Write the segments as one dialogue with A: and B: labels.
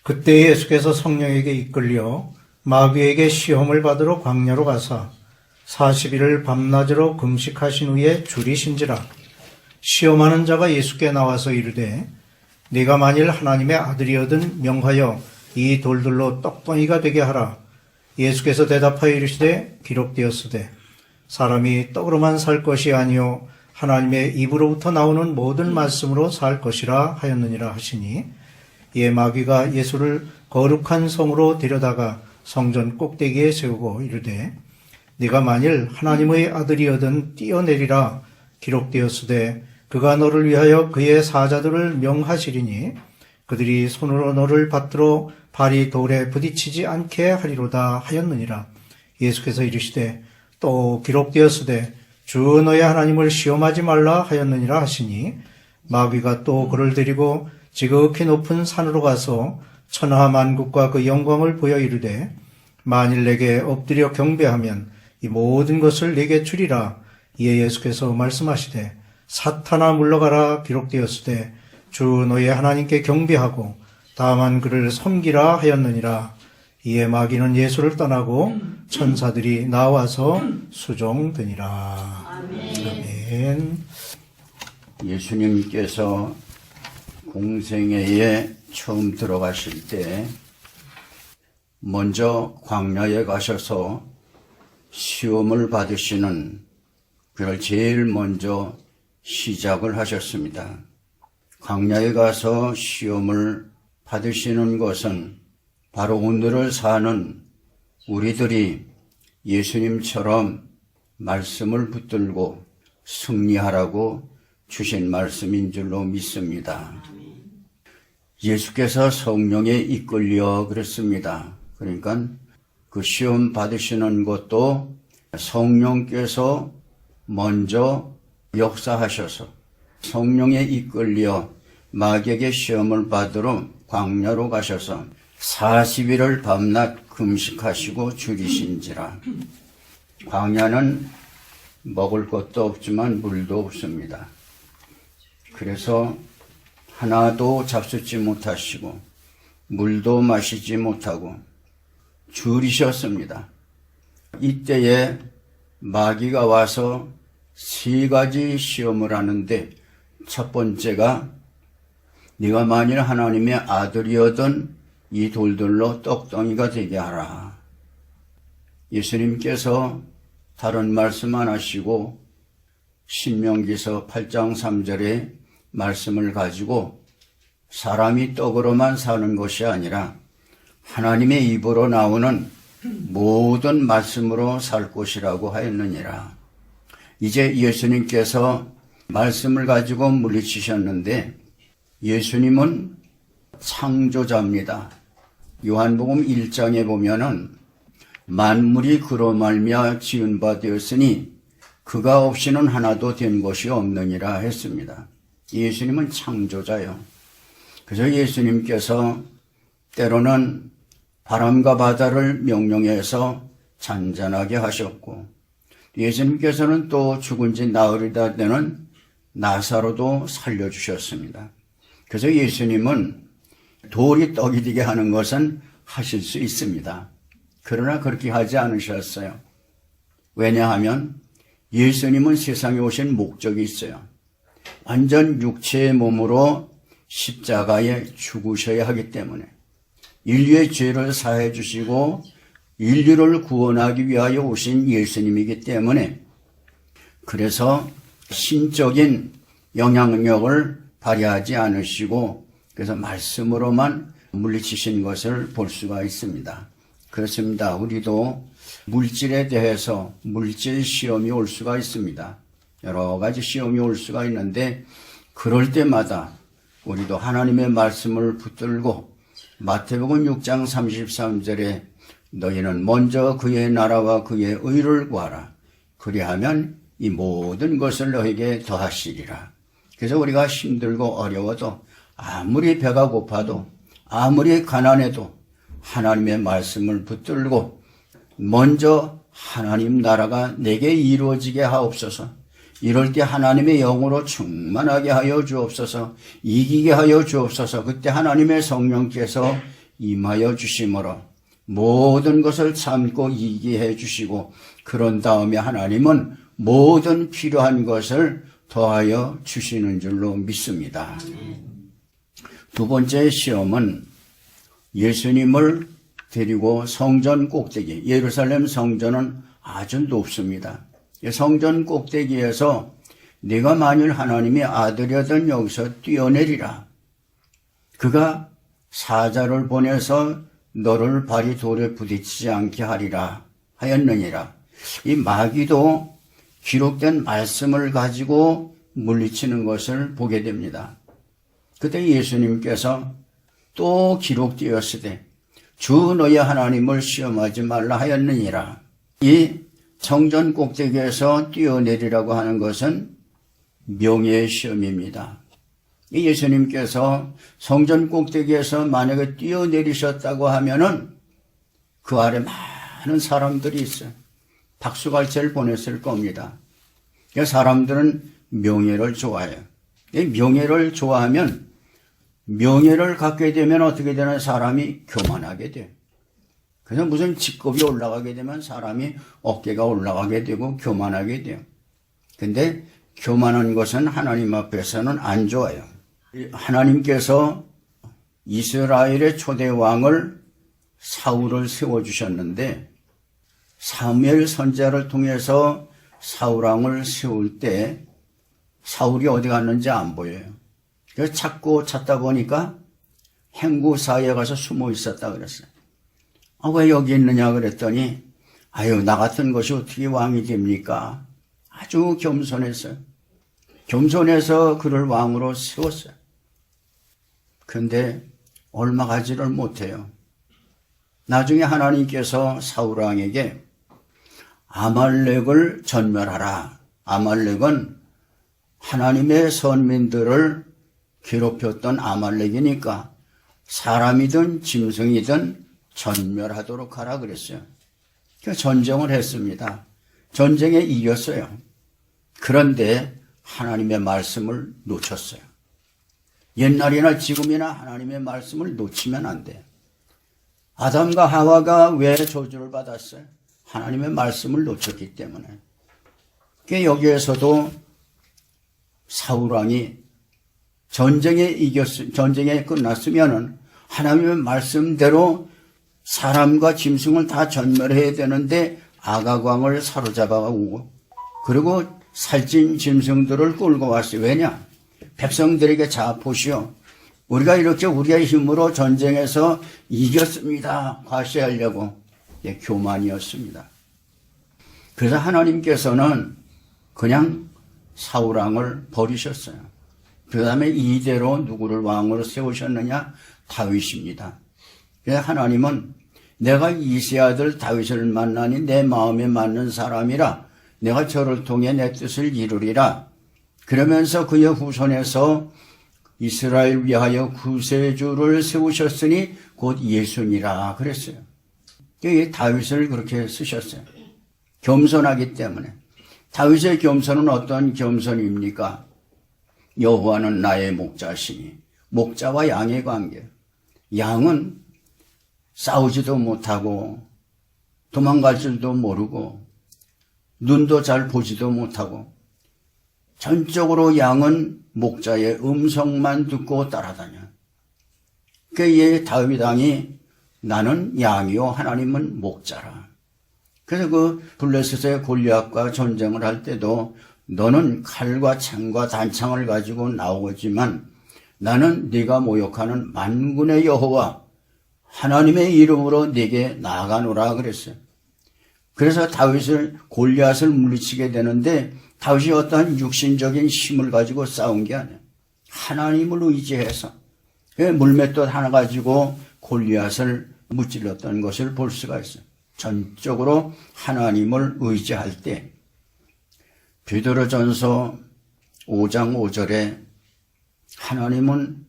A: 그때 예수께서 성령에게 이끌려 마귀에게 시험을 받으러 광야로 가사 40일을 밤낮으로 금식하신 후에 줄이신지라. 시험하는 자가 예수께 나와서 이르되 네가 만일 하나님의 아들이거든 명하여 이 돌들로 떡덩이가 되게 하라. 예수께서 대답하여 이르시되 기록되었으되 사람이 떡으로만 살 것이 아니요 하나님의 입으로부터 나오는 모든 말씀으로 살 것이라 하였느니라 하시니, 이에 마귀가 예수를 거룩한 성으로 데려다가 성전 꼭대기에 세우고 이르되 네가 만일 하나님의 아들이거든 뛰어내리라. 기록되었으되 그가 너를 위하여 그의 사자들을 명하시리니 그들이 손으로 너를 받들어 발이 돌에 부딪히지 않게 하리로다 하였느니라. 예수께서 이르시되 또 기록되었으되 주 너의 하나님을 시험하지 말라 하였느니라 하시니, 마귀가 또 그를 데리고 지극히 높은 산으로 가서 천하 만국과 그 영광을 보여 이르되 만일 내게 엎드려 경배하면 이 모든 것을 내게 주리라. 이에 예수께서 말씀하시되 사탄아 물러가라. 기록되었으되 주 너의 하나님께 경배하고 다만 그를 섬기라 하였느니라. 이에 마귀는 예수를 떠나고 천사들이 나와서 수종되니라. 아멘.
B: 예수님께서 공생애에 처음 들어가실 때 먼저 광야에 가셔서 시험을 받으시는, 그걸 제일 먼저 시작을 하셨습니다. 광야에 가서 시험을 받으시는 것은 바로 오늘을 사는 우리들이 예수님처럼 말씀을 붙들고 승리하라고 주신 말씀인 줄로 믿습니다. 예수께서 성령에 이끌려 그랬습니다. 그러니까 그 시험 받으시는 것도 성령께서 먼저 역사하셔서 성령에 이끌려 마귀에게 시험을 받으러 광야로 가셔서 40일을 밤낮 금식하시고 줄이신지라. 광야는 먹을 것도 없지만 물도 없습니다. 그래서 하나도 잡수지 못하시고 물도 마시지 못하고 줄이셨습니다. 이때에 마귀가 와서 3가지 시험을 하는데, 첫 번째가 네가 만일 하나님의 아들이거든 이 돌들로 떡덩이가 되게 하라. 예수님께서 다른 말씀 안 하시고 신명기서 8장 3절에 말씀을 가지고 사람이 떡으로만 사는 것이 아니라 하나님의 입으로 나오는 모든 말씀으로 살 것이라고 하였느니라. 이제 예수님께서 말씀을 가지고 물리치셨는데, 예수님은 창조자입니다. 요한복음 1장에 보면은 만물이 그로 말미암아 지은 바 되었으니 그가 없이는 하나도 된 것이 없느니라 했습니다. 예수님은 창조자요. 그래서 예수님께서 때로는 바람과 바다를 명령해서 잔잔하게 하셨고, 예수님께서는 또 죽은 지 나흘이다 되는 나사로도 살려주셨습니다. 그래서 예수님은 돌이 떡이 되게 하는 것은 하실 수 있습니다. 그러나 그렇게 하지 않으셨어요. 왜냐하면 예수님은 세상에 오신 목적이 있어요. 완전 육체의 몸으로 십자가에 죽으셔야 하기 때문에, 인류의 죄를 사해 주시고 인류를 구원하기 위하여 오신 예수님이기 때문에, 그래서 신적인 영향력을 발휘하지 않으시고 그래서 말씀으로만 물리치신 것을 볼 수가 있습니다. 그렇습니다. 우리도 물질에 대해서 물질 시험이 올 수가 있습니다. 여러 가지 시험이 올 수가 있는데, 그럴 때마다 우리도 하나님의 말씀을 붙들고 마태복음 6장 33절에 너희는 먼저 그의 나라와 그의 의를 구하라. 그리하면 이 모든 것을 너에게 더하시리라. 그래서 우리가 힘들고 어려워도, 아무리 배가 고파도, 아무리 가난해도 하나님의 말씀을 붙들고 먼저 하나님 나라가 내게 이루어지게 하옵소서. 이럴 때 하나님의 영으로 충만하게 하여 주옵소서. 이기게 하여 주옵소서. 그때 하나님의 성령께서 임하여 주심으로 모든 것을 참고 이기게 해 주시고, 그런 다음에 하나님은 모든 필요한 것을 더하여 주시는 줄로 믿습니다. 두 번째 시험은 예수님을 데리고 성전 꼭대기, 예루살렘 성전은 아주 높습니다. 성전 꼭대기에서 네가 만일 하나님의 아들이었던 여기서 뛰어내리라. 그가 사자를 보내서 너를 발이 돌에 부딪히지 않게 하리라 하였느니라. 이 마귀도 기록된 말씀을 가지고 물리치는 것을 보게 됩니다. 그때 예수님께서 또 기록되었으되 주 너의 하나님을 시험하지 말라 하였느니라. 이 성전 꼭대기에서 뛰어내리라고 하는 것은 명예의 시험입니다. 이 예수님께서 성전 꼭대기에서 만약에 뛰어내리셨다고 하면은 그 아래 많은 사람들이 있어요. 박수갈채를 보냈을 겁니다. 사람들은 명예를 좋아해요. 이 명예를 좋아하면 명예를 갖게 되면 어떻게 되는 사람이 교만하게 돼요. 그래서 무슨 직급이 올라가게 되면 사람이 어깨가 올라가게 되고 교만하게 돼요. 근데 교만한 것은 하나님 앞에서는 안 좋아요. 하나님께서 이스라엘의 초대 왕을 사울을 세워주셨는데 사무엘 선지자를 통해서 사울 왕을 세울 때 사울이 어디 갔는지 안 보여요. 그래서 찾다 보니까 행구 사이에 가서 숨어 있었다 그랬어요. 왜 여기 있느냐 그랬더니 나 같은 것이 어떻게 왕이 됩니까? 아주 겸손했어요. 겸손해서 그를 왕으로 세웠어요. 근데 얼마 가지를 못해요. 나중에 하나님께서 사울 왕에게 아말렉을 전멸하라. 아말렉은 하나님의 선민들을 괴롭혔던 아말렉이니까 사람이든 짐승이든 전멸하도록 하라 그랬어요. 그래서 전쟁을 했습니다. 전쟁에 이겼어요. 그런데 하나님의 말씀을 놓쳤어요. 옛날이나 지금이나 하나님의 말씀을 놓치면 안 돼요. 아담과 하와가 왜 저주를 받았어요? 하나님의 말씀을 놓쳤기 때문에. 여기에서도 사울왕이 전쟁에 끝났으면은 하나님의 말씀대로 사람과 짐승을 다 전멸해야 되는데 아가광을 사로잡아 오고 그리고 살찐 짐승들을 끌고 왔어요. 왜냐? 백성들에게 자 보시오. 우리가 이렇게 우리의 힘으로 전쟁에서 이겼습니다. 과시하려고. 교만이었습니다. 그래서 하나님께서는 그냥 사울왕을 버리셨어요. 그 다음에 이대로 누구를 왕으로 세우셨느냐? 다윗입니다. 그래서 하나님은 내가 이세 아들 다윗을 만나니 내 마음에 맞는 사람이라 내가 저를 통해 내 뜻을 이루리라. 그러면서 그의 후손에서 이스라엘 위하여 구세주를 세우셨으니 곧 예수니라 그랬어요. 다윗을 그렇게 쓰셨어요. 겸손하기 때문에. 다윗의 겸손은 어떤 겸손입니까? 여호와는 나의 목자시니 목자와 양의 관계. 양은 싸우지도 못하고 도망갈 줄도 모르고 눈도 잘 보지도 못하고 전적으로 양은 목자의 음성만 듣고 따라다녀. 그의 다윗 왕이 나는 양이요 하나님은 목자라. 그래서 그 블레셋의 골리앗과 전쟁을 할 때도 너는 칼과 창과 단창을 가지고 나오지만 나는 네가 모욕하는 만군의 여호와 하나님의 이름으로 네게 나아가노라 그랬어요. 그래서 다윗을 골리앗을 물리치게 되는데 다윗이 어떠한 육신적인 힘을 가지고 싸운 게 아니에요. 하나님을 의지해서 물맷돌 하나 가지고 골리앗을 무찔렀던 것을 볼 수가 있어요. 전적으로 하나님을 의지할 때. 베드로전서 5장 5절에 하나님은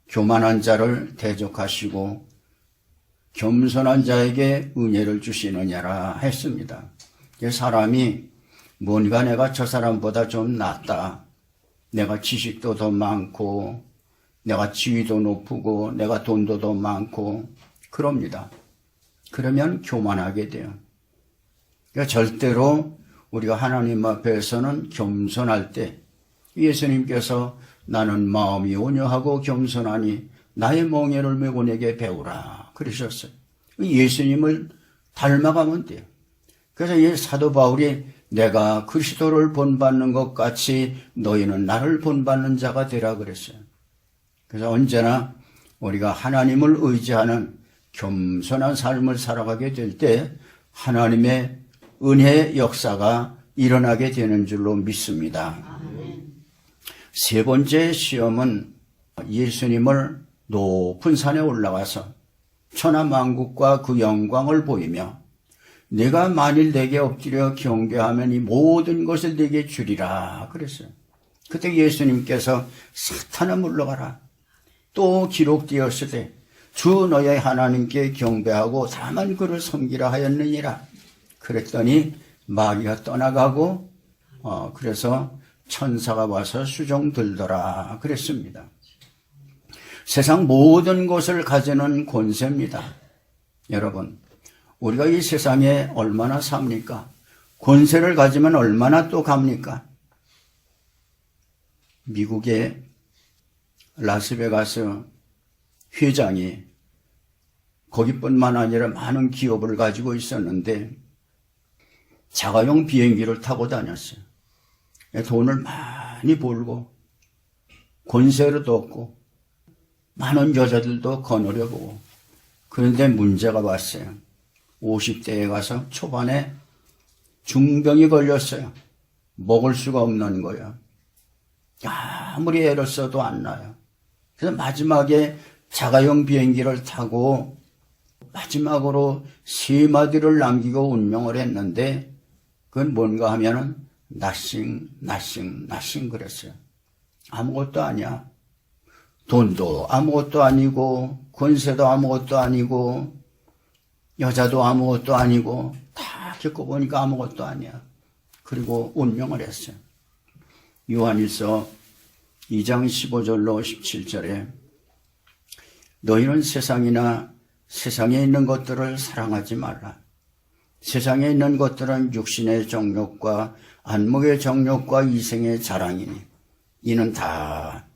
B: 교만한 자를 대적하시고 겸손한 자에게 은혜를 주시느냐라 했습니다. 사람이 뭔가 내가 저 사람보다 좀 낫다. 내가 지식도 더 많고 내가 지위도 높고 내가 돈도 더 많고 그럽니다. 그러면 교만하게 돼요. 그러니까 절대로 우리가 하나님 앞에서는 겸손할 때 예수님께서 나는 마음이 온유하고 겸손하니 나의 멍에를 메고 내게 배우라 그러셨어요. 예수님을 닮아가면 돼요. 그래서 이 사도 바울이 내가 그리스도를 본받는 것 같이 너희는 나를 본받는 자가 되라 그랬어요. 그래서 언제나 우리가 하나님을 의지하는 겸손한 삶을 살아가게 될 때 하나님의 은혜의 역사가 일어나게 되는 줄로 믿습니다. 세 번째 시험은 예수님을 높은 산에 올라가서 천하만국과 그 영광을 보이며 내가 만일 내게 엎드려 경배하면 이 모든 것을 내게 주리라 그랬어요. 그때 예수님께서 사탄아 물러가라. 또 기록되었으되 주 너의 하나님께 경배하고 다만 그를 섬기라 하였느니라. 그랬더니 마귀가 떠나가고 그래서 천사가 와서 수종 들더라 그랬습니다. 세상 모든 것을 가지는 권세입니다. 여러분, 우리가 이 세상에 얼마나 삽니까? 권세를 가지면 얼마나 또 갑니까? 미국의 라스베가스 회장이 거기뿐만 아니라 많은 기업을 가지고 있었는데 자가용 비행기를 타고 다녔어요. 돈을 많이 벌고 권세를 얻고 많은 여자들도 거느려보고 그런데 문제가 왔어요. 50대에 가서 초반에 중병이 걸렸어요. 먹을 수가 없는 거예요. 아무리 애를 써도 안 나요. 그래서 마지막에 자가용 비행기를 타고 마지막으로 세 마디를 남기고 운명을 했는데 그건 뭔가 하면은 nothing, nothing, nothing 그랬어요. 아무것도 아니야. 돈도 아무것도 아니고 권세도 아무것도 아니고 여자도 아무것도 아니고 다 겪어보니까 아무것도 아니야. 그리고 운명을 했어요. 요한일서 2장 15절로 17절에 너희는 세상이나 세상에 있는 것들을 사랑하지 말라. 세상에 있는 것들은 육신의 정욕과 안목의 정욕과 이생의 자랑이니 이는 다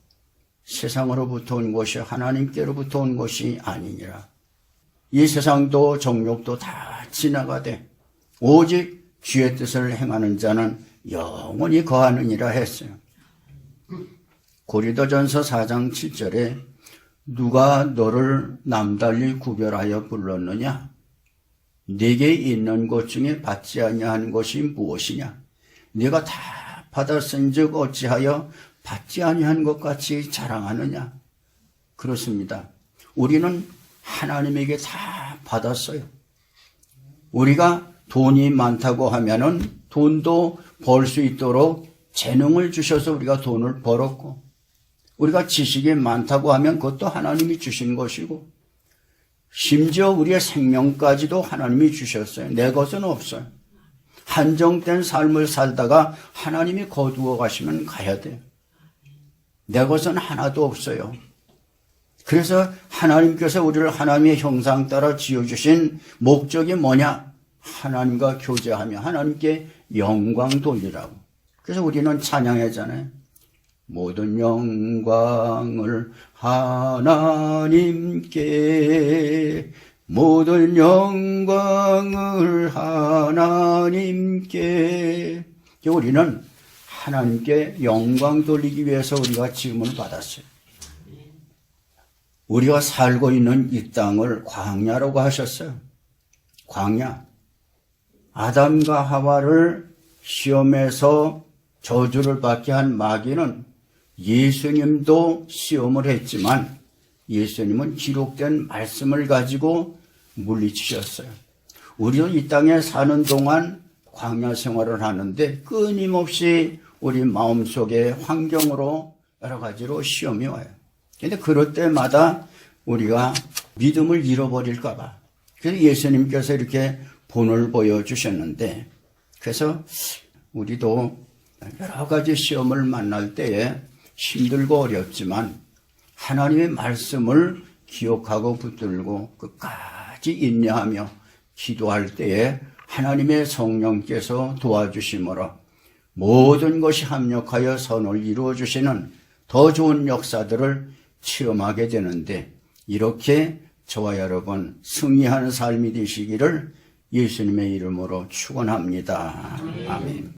B: 세상으로부터 온 것이 하나님께로부터 온 것이 아니니라. 이 세상도 정욕도 다 지나가되 오직 주의 뜻을 행하는 자는 영원히 거하느니라 했어요. 고린도전서 4장 7절에 누가 너를 남달리 구별하여 불렀느냐? 네게 있는 것 중에 받지 아니한 것이 무엇이냐? 네가 다 받았은즉 어찌하여 받지 아니한 것 같이 자랑하느냐? 그렇습니다. 우리는 하나님에게 다 받았어요. 우리가 돈이 많다고 하면은 돈도 벌 수 있도록 재능을 주셔서 우리가 돈을 벌었고, 우리가 지식이 많다고 하면 그것도 하나님이 주신 것이고, 심지어 우리의 생명까지도 하나님이 주셨어요. 내 것은 없어요. 한정된 삶을 살다가 하나님이 거두어 가시면 가야 돼요. 내 것은 하나도 없어요. 그래서 하나님께서 우리를 하나님의 형상 따라 지어주신 목적이 뭐냐? 하나님과 교제하며 하나님께 영광 돌리라고. 그래서 우리는 찬양하잖아요. 모든 영광을 하나님께, 모든 영광을 하나님께. 우리는 하나님께 영광 돌리기 위해서 우리가 지음을 받았어요. 우리가 살고 있는 이 땅을 광야라고 하셨어요. 광야. 아담과 하와를 시험해서 저주를 받게 한 마귀는 예수님도 시험을 했지만 예수님은 기록된 말씀을 가지고 물리치셨어요. 우리도 이 땅에 사는 동안 광야 생활을 하는데 끊임없이 우리 마음속에 환경으로 여러 가지로 시험이 와요. 그런데 그럴 때마다 우리가 믿음을 잃어버릴까 봐. 그래서 예수님께서 이렇게 본을 보여주셨는데, 그래서 우리도 여러 가지 시험을 만날 때에 힘들고 어렵지만 하나님의 말씀을 기억하고 붙들고 끝까지 인내하며 기도할 때에 하나님의 성령께서 도와주심으로 모든 것이 합력하여 선을 이루어 주시는 더 좋은 역사들을 체험하게 되는데, 이렇게 저와 여러분 승리하는 삶이 되시기를 예수님의 이름으로 축원합니다. 아멘.